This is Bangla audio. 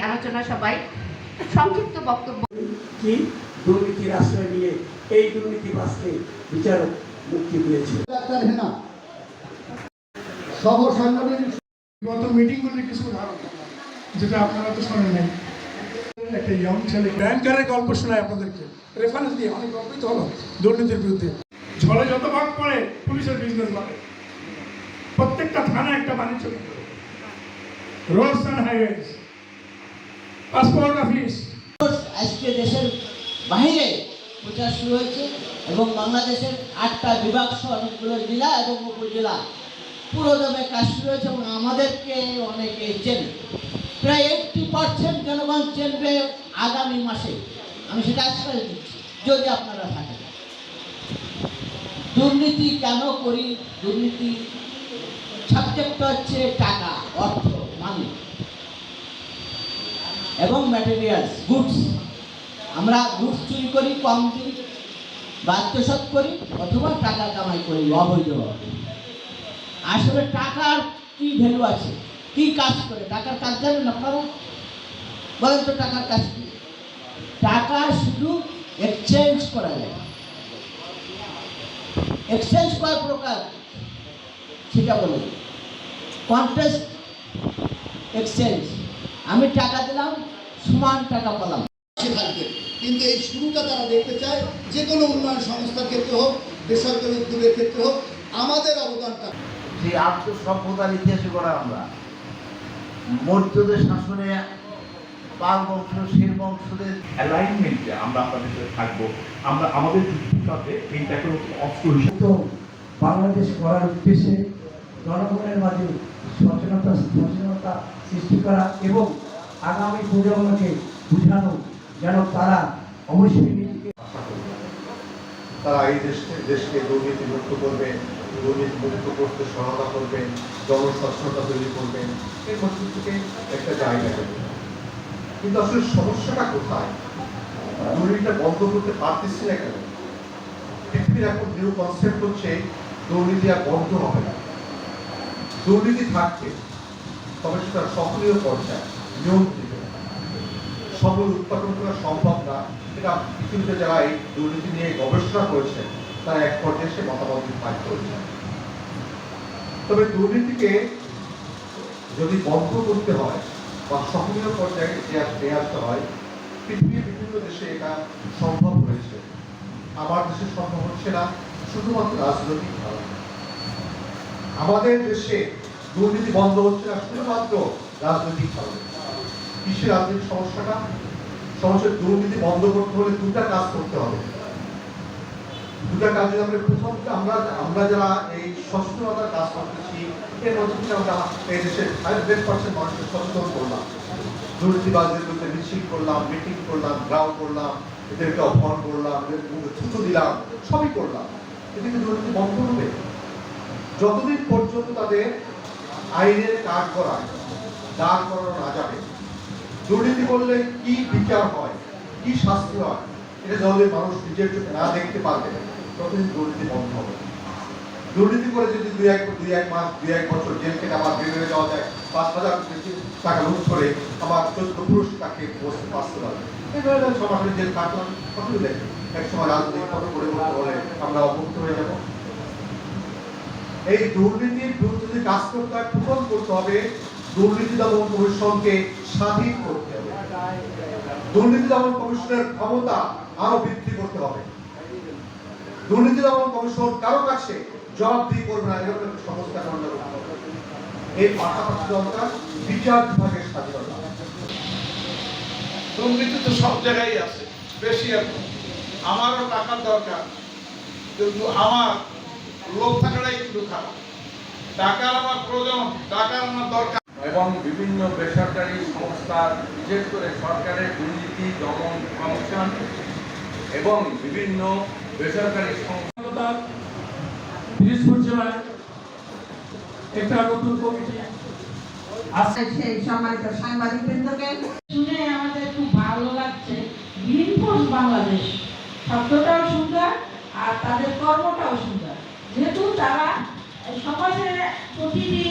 আলোচনা সভায় সংক্ষিপ্ত বক্তব্য। কি দুর্নীতির আশ্রয় নিয়ে এই দুর্নীতিবাজকে বিচারক মুক্তি দিয়েছে। গত মিটিংগুলির কিছু উদাহরণ যেটা আপনারা তো শোনেন নাই। একটা ইয়ং ছেলে ব্যাংকারের গল্প শোনায় আপনাদেরকে, রেফারেন্স দিয়ে অনেক গল্পই তো হলো দুর্নীতির বিরুদ্ধে। ঝড়ে যত ভাগ পড়ে পুলিশের বিজনেস বাড়ে, প্রত্যেকটা থানা একটা বাণিজ্য কেন্দ্র, roads and highways, passport office. আজকে দেশের বাইরে প্রচার শুরু হয়েছে এবং বাংলাদেশের 8টা বিভাগ সহ অনেকগুলো জেলা এবং উপজেলা পুরো দমে কাজ শুরু হয়েছে এবং আমাদেরকে অনেকে চেনে। প্রায় 80% জনগণ চেনবে আগামী মাসে, আমি সেটা আশ্বাস দিচ্ছি যদি আপনারা থাকেন। দুর্নীতি কেন করি? দুর্নীতি সাবজেক্টটা হচ্ছে টাকা, অর্থ, মানি এবং ম্যাটেরিয়ালস, গুডস। আমরা গুডস চুরি করি, কম দিই বা আত্মসাৎ করি অথবা টাকা কামাই করি অবৈধভাবে। আসলে টাকার কি ভ্যালু আছে, কি কাজ করে? টাকার কাজ জানেন আপনারা? বলেন তো টাকার কাজ কি? টাকা শুধু এক্সচেঞ্জ করা যায়। এক্সচেঞ্জ কয় প্রকার সেটা বলুন। কন্টেস্ট এক্সচেঞ্জ, আমি টাকা দিলাম, সমান টাকা পেলাম। কিন্তু এই শুরুটা তারা দেখতে চায় যে কোনো উন্নয়ন সংস্থার ক্ষেত্রে হোক, বেসরকারি উদ্যোগের ক্ষেত্রে হোক, আমাদের অবদানটা। যে আত্মসভ্যতার ইতিহাসে গড়া আমরা মৌর্যদের শাসনে পাল বংশ, সেন বংশদের অ্যালাইনমেন্টে আমরা আপনাদের সাথে থাকবো। আমরা আমাদের যুক্তিতে এইটাকে অস্ত্র হিসেবে বাংলাদেশ করার উদ্দেশ্যে জনগণের মাঝে সচেতনতা সৃষ্টি করা এবং আগামী প্রজন্মকে বোঝানো যেন তারা অবশ্যই নিজেকে তারা এই দেশকে দুর্নীতি মুক্ত করবেন, দুর্নীতি মুক্ত করতে সহায়তা করবেন, জনসচেতনতা তৈরি করবেন, এর মধ্যে থেকে একটা জায়গা দেবেন। কিন্তু আসলে সমস্যাটা কোথায়? দুর্নীতিটা বন্ধ করতে পারতেছি না কেন? পৃথিবীর এখন নিউ কনসেপ্ট হচ্ছে দুর্নীতি আর বন্ধ হবে না। দুর্নীতি থাকবে, তবে সেটা সক্রিয় পর্যায়ে নিয়ন্ত্রিত। সবল উৎপাদন করা সম্ভব না, এটা পৃথিবীতে যারা এই দুর্নীতি নিয়ে গবেষণা করেছেন তারা এক পর্যায়ে সে মতামত পাঠ করেছেন। তবে দুর্নীতিকে যদি বন্ধ করতে হয় বা সক্রিয় পর্যায়ে নিয়ে আসতে হয়, পৃথিবীর বিভিন্ন দেশে এটা সম্ভব হয়েছে। আমার দেশে সম্ভব হচ্ছে না শুধুমাত্র রাজনৈতিক কারণে। আমাদের দেশে দুর্নীতি বন্ধ হচ্ছে না শুধুমাত্র রাজনৈতিক কারণে। কিসের রাজনৈতিক সমস্যাটা? সমস্যা দুর্নীতি বন্ধ করতে হলে দুটা কাজ করতে হবে। দুটা কাজ যদি আমরা প্রথম আমরা যারা এই সচেতনতার কাজ করতেছি, এর মধ্যে থেকে আমরা এই দেশের 100% মানুষকে সচেতন করলাম, দুর্নীতিবাজদের বিরুদ্ধে মিছিল করলাম, মিটিং করলাম, গ্রাউ করলাম, এদেরকে অপমান করলাম, থুতু দিলাম, সবই করলাম। এদিকে দুর্নীতি বন্ধ হবে যতদিন পর্যন্ত তাদের আইনের কাজ করায় দাঁড় করানো না যাবে। দুর্নীতি করলে কি বিচার হয়, কি শাস্তি হয়, এটা যতদিন মানুষ নিজের চোখে না দেখতে পারবে ততদিন দুর্নীতি বন্ধ হবে। দুর্নীতি করে যদি দুই এক মাস 2-1 বছর জেল থেকে আবার বেরিয়ে যাওয়া যায়, 5,000 টাকা লুট করে আমার 14 পুরুষ তাকে বাঁচতে পারবে, এইভাবে সমাজের জেল কাটলাম কতই দেখে। এক সময় রাজনৈতিক পথে পরিবর্তন হলে আমরা অবমুক্ত হয়ে যাব। এই দুর্নীতির বিরুদ্ধে কাজ করতে হয়, প্রথম করতে হবে দুর্নীতি দমন কমিশনকে স্বাধীন করতে হবে। দুর্নীতি দমন কমিশনের ক্ষমতা আরো বৃদ্ধি করতে হবে। দুর্নীতি দমন কমিশন কারো কাছে জবাবদিহি করবে না, এরকম একটা সংস্থা গঠন করতে হবে। এর পাশাপাশি দরকার বিচার বিভাগের স্বাধীনতা। দুর্নীতি তো সব জায়গায় আছে, বেশি এখন। আমারও টাকার দরকার, কিন্তু আমার লোক থাকাটাই একটু খারাপ। টাকার আমার প্রয়োজন, টাকার আমার দরকার। এবং বিভিন্ন বেসরকারি সংস্থা, বিশেষ করে সরকারের দুর্নীতি দমন কমিশন এবং বিভিন্ন বেসরকারি সংস্থা পিরিজপুর জেলায় একটা নতুন কমিটি আছে। সেই সম্মানিত সাংবাদিকবৃন্দকে শুনে আমাদের খুব ভালো লাগছে। গ্রিন পোস্ট বাংলাদেশ শব্দটাও সুন্দর আর তাদের কর্মটাও সুন্দর, যেহেতু তারা সমাজের প্রতিটি